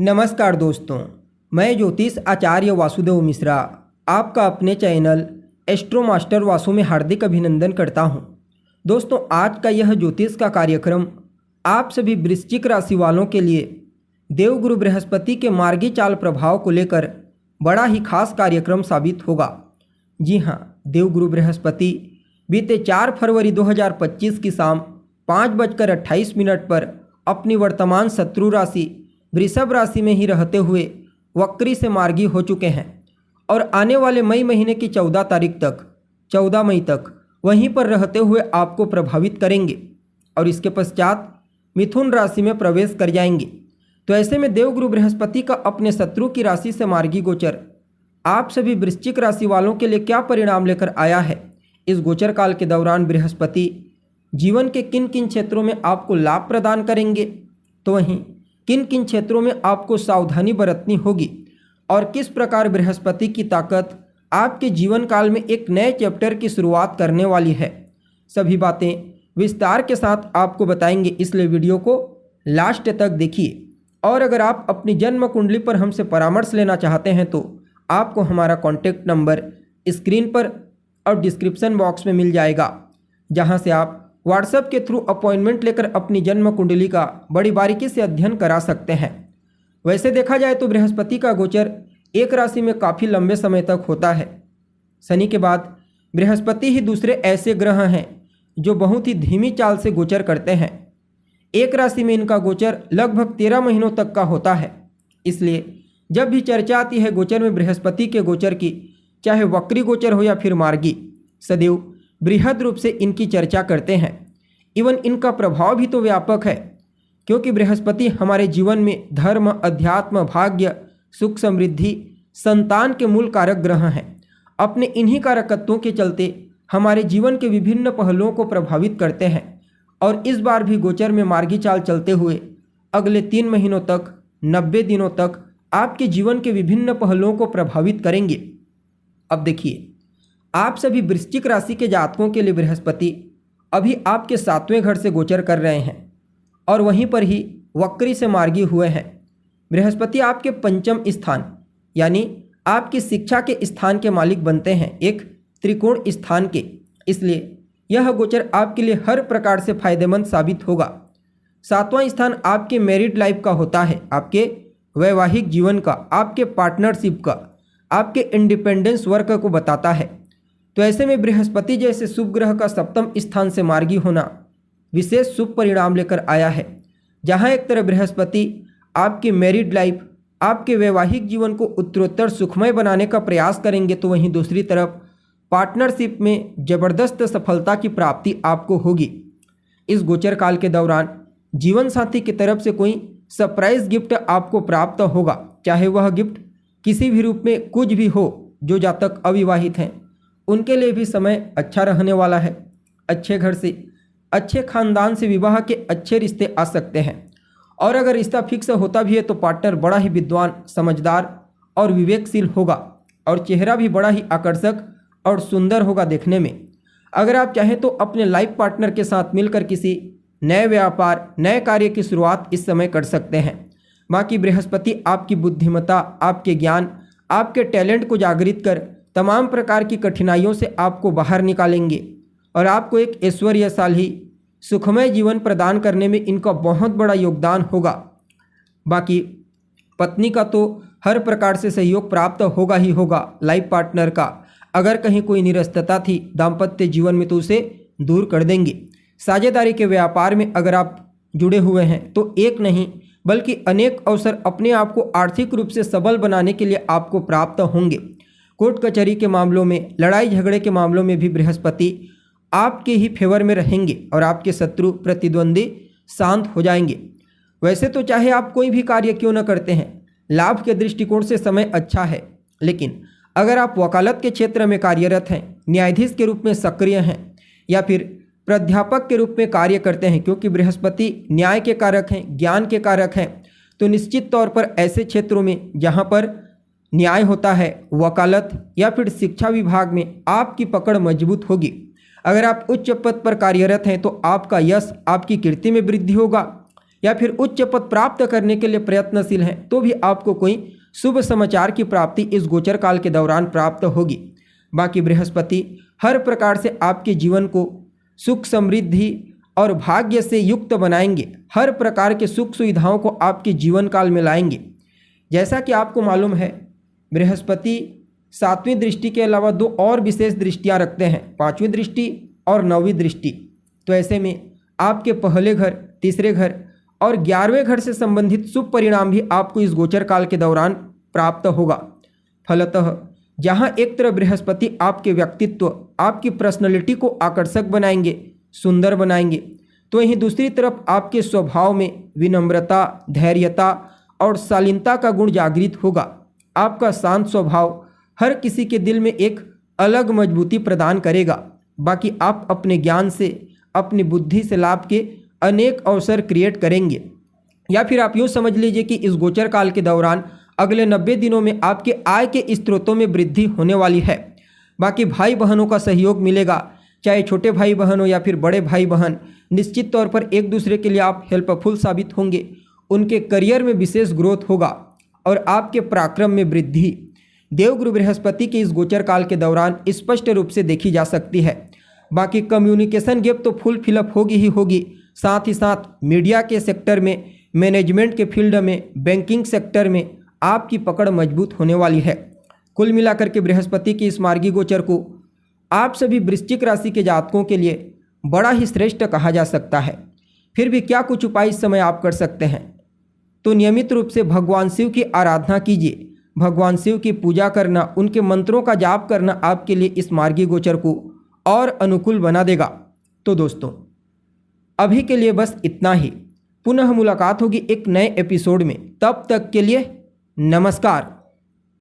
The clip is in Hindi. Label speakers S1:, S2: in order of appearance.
S1: नमस्कार दोस्तों, मैं ज्योतिष आचार्य वासुदेव मिश्रा आपका अपने चैनल एस्ट्रो मास्टर वासु में हार्दिक अभिनंदन करता हूं। दोस्तों, आज का यह ज्योतिष का कार्यक्रम आप सभी वृश्चिक राशि वालों के लिए देवगुरु बृहस्पति के मार्गी चाल प्रभाव को लेकर बड़ा ही खास कार्यक्रम साबित होगा। जी हां, देवगुरु बृहस्पति बीते 4 फरवरी 2025 की शाम 5:28 पर अपनी वर्तमान शत्रु राशि वृषभ राशि में ही रहते हुए वक्री से मार्गी हो चुके हैं और आने वाले मई महीने की 14 तारीख तक 14 मई तक वहीं पर रहते हुए आपको प्रभावित करेंगे और इसके पश्चात मिथुन राशि में प्रवेश कर जाएंगे। तो ऐसे में देवगुरु बृहस्पति का अपने शत्रु की राशि से मार्गी गोचर आप सभी वृश्चिक राशि वालों के लिए क्या परिणाम लेकर आया है, इस गोचर काल के दौरान बृहस्पति जीवन के किन किन क्षेत्रों में आपको लाभ प्रदान करेंगे, तो वहीं किन किन क्षेत्रों में आपको सावधानी बरतनी होगी और किस प्रकार बृहस्पति की ताकत आपके जीवन काल में एक नए चैप्टर की शुरुआत करने वाली है, सभी बातें विस्तार के साथ आपको बताएंगे। इसलिए वीडियो को लास्ट तक देखिए और अगर आप अपनी जन्म कुंडली पर हमसे परामर्श लेना चाहते हैं तो आपको हमारा कॉन्टैक्ट नंबर स्क्रीन पर और डिस्क्रिप्शन बॉक्स में मिल जाएगा, जहां से आप व्हाट्सएप के थ्रू अपॉइंटमेंट लेकर अपनी जन्म कुंडली का बड़ी बारीकी से अध्ययन करा सकते हैं। वैसे देखा जाए तो बृहस्पति का गोचर एक राशि में काफ़ी लंबे समय तक होता है। शनि के बाद बृहस्पति ही दूसरे ऐसे ग्रह हैं जो बहुत ही धीमी चाल से गोचर करते हैं। एक राशि में इनका गोचर लगभग 13 महीनों तक का होता है। इसलिए जब भी चर्चा आती है गोचर में बृहस्पति के गोचर की, चाहे वक्री गोचर हो या फिर मार्गी, सदैव बृहद रूप से इनकी चर्चा करते हैं। इवन इनका प्रभाव भी तो व्यापक है, क्योंकि बृहस्पति हमारे जीवन में धर्म, अध्यात्म, भाग्य, सुख, समृद्धि, संतान के मूल कारक ग्रह हैं। अपने इन्हीं कारकत्वों के चलते हमारे जीवन के विभिन्न पहलुओं को प्रभावित करते हैं और इस बार भी गोचर में मार्गी चाल चलते हुए अगले 3 महीनों तक 90 दिनों तक आपके जीवन के विभिन्न पहलुओं को प्रभावित करेंगे। अब देखिए, आप सभी वृश्चिक राशि के जातकों के लिए बृहस्पति अभी आपके 7वें घर से गोचर कर रहे हैं और वहीं पर ही वक्री से मार्गी हुए हैं। बृहस्पति आपके 5वें स्थान यानी आपकी शिक्षा के स्थान के मालिक बनते हैं, एक त्रिकोण स्थान के। इसलिए यह गोचर आपके लिए हर प्रकार से फायदेमंद साबित होगा। 7वां स्थान आपके मैरिड लाइफ का होता है, आपके वैवाहिक जीवन का, आपके पार्टनरशिप का, आपके इंडिपेंडेंस वर्क को बताता है। तो ऐसे में बृहस्पति जैसे शुभ ग्रह का 7वें स्थान से मार्गी होना विशेष शुभ परिणाम लेकर आया है। जहां एक तरफ बृहस्पति आपकी मैरिड लाइफ, आपके वैवाहिक जीवन को उत्तरोत्तर सुखमय बनाने का प्रयास करेंगे, तो वहीं दूसरी तरफ पार्टनरशिप में जबरदस्त सफलता की प्राप्ति आपको होगी। इस गोचर काल के दौरान जीवन साथी की तरफ से कोई सरप्राइज गिफ्ट आपको प्राप्त होगा, चाहे वह गिफ्ट किसी भी रूप में कुछ भी हो। जो जातक अविवाहित हैं उनके लिए भी समय अच्छा रहने वाला है। अच्छे घर से, अच्छे खानदान से विवाह के अच्छे रिश्ते आ सकते हैं और अगर रिश्ता फिक्स होता भी है तो पार्टनर बड़ा ही विद्वान, समझदार और विवेकशील होगा और चेहरा भी बड़ा ही आकर्षक और सुंदर होगा देखने में। अगर आप चाहें तो अपने लाइफ पार्टनर के साथ मिलकर किसी नए व्यापार, नए कार्य की शुरुआत इस समय कर सकते हैं। बाकी बृहस्पति आपकी बुद्धिमत्ता, आपके ज्ञान, आपके टैलेंट को जागृत कर तमाम प्रकार की कठिनाइयों से आपको बाहर निकालेंगे और आपको एक ऐश्वर्यशाली सुखमय जीवन प्रदान करने में इनका बहुत बड़ा योगदान होगा। बाकी पत्नी का तो हर प्रकार से सहयोग प्राप्त होगा ही होगा। लाइफ पार्टनर का अगर कहीं कोई निरस्तता थी दाम्पत्य जीवन में तो उसे दूर कर देंगे। साझेदारी के व्यापार में अगर आप जुड़े हुए हैं तो एक नहीं बल्कि अनेक अवसर अपने आप को आर्थिक रूप से सबल बनाने के लिए आपको प्राप्त होंगे। कोर्ट कचहरी के मामलों में, लड़ाई झगड़े के मामलों में भी बृहस्पति आपके ही फेवर में रहेंगे और आपके शत्रु प्रतिद्वंदी शांत हो जाएंगे। वैसे तो चाहे आप कोई भी कार्य क्यों न करते हैं, लाभ के दृष्टिकोण से समय अच्छा है, लेकिन अगर आप वकालत के क्षेत्र में कार्यरत हैं, न्यायाधीश के रूप में सक्रिय हैं या फिर प्राध्यापक के रूप में कार्य करते हैं, क्योंकि बृहस्पति न्याय के कारक हैं, ज्ञान के कारक हैं, तो निश्चित तौर पर ऐसे क्षेत्रों में जहाँ पर न्याय होता है, वकालत या फिर शिक्षा विभाग में आपकी पकड़ मजबूत होगी। अगर आप उच्च पद पर कार्यरत हैं तो आपका यश, आपकी कीर्ति में वृद्धि होगा। या फिर उच्च पद प्राप्त करने के लिए प्रयत्नशील हैं तो भी आपको कोई शुभ समाचार की प्राप्ति इस गोचर काल के दौरान प्राप्त होगी। बाकी बृहस्पति हर प्रकार से आपके जीवन को सुख समृद्धि और भाग्य से युक्त बनाएंगे, हर प्रकार के सुख सुविधाओं को आपके जीवन काल में लाएंगे। जैसा कि आपको मालूम है, बृहस्पति 7वीं दृष्टि के अलावा 2 और विशेष दृष्टियां रखते हैं, 5वीं दृष्टि और 9वीं दृष्टि। तो ऐसे में आपके पहले घर, तीसरे घर और 11वें घर से संबंधित शुभ परिणाम भी आपको इस गोचर काल के दौरान प्राप्त होगा। फलतः जहां एक तरफ बृहस्पति आपके व्यक्तित्व, आपकी पर्सनैलिटी को आकर्षक बनाएंगे, सुंदर बनाएंगे, तो वहीं दूसरी तरफ आपके स्वभाव में विनम्रता, धैर्यता और शालीनता का गुण जागृत होगा। आपका शांत स्वभाव हर किसी के दिल में एक अलग मजबूती प्रदान करेगा। बाकी आप अपने ज्ञान से, अपनी बुद्धि से लाभ के अनेक अवसर क्रिएट करेंगे। या फिर आप यूँ समझ लीजिए कि इस गोचर काल के दौरान अगले 90 दिनों में आपके आय के स्रोतों में वृद्धि होने वाली है। बाकी भाई बहनों का सहयोग मिलेगा, चाहे छोटे भाई बहन हो या फिर बड़े भाई बहन, निश्चित तौर पर एक दूसरे के लिए आप हेल्पफुल साबित होंगे। उनके करियर में विशेष ग्रोथ होगा और आपके पराक्रम में वृद्धि देवगुरु बृहस्पति के इस गोचर काल के दौरान स्पष्ट रूप से देखी जा सकती है। बाकी कम्युनिकेशन गैप तो फुल फिलअप होगी ही होगी, साथ ही साथ मीडिया के सेक्टर में, मैनेजमेंट के फील्ड में, बैंकिंग सेक्टर में आपकी पकड़ मजबूत होने वाली है। कुल मिलाकर के बृहस्पति की इस मार्गी गोचर को आप सभी वृश्चिक राशि के जातकों के लिए बड़ा ही श्रेष्ठ कहा जा सकता है। फिर भी क्या कुछ उपाय इस समय आप कर सकते हैं? तो नियमित रूप से भगवान शिव की आराधना कीजिए। भगवान शिव की पूजा करना, उनके मंत्रों का जाप करना आपके लिए इस मार्गी गोचर को और अनुकूल बना देगा। तो दोस्तों, अभी के लिए बस इतना ही। पुनः मुलाकात होगी एक नए एपिसोड में। तब तक के लिए नमस्कार।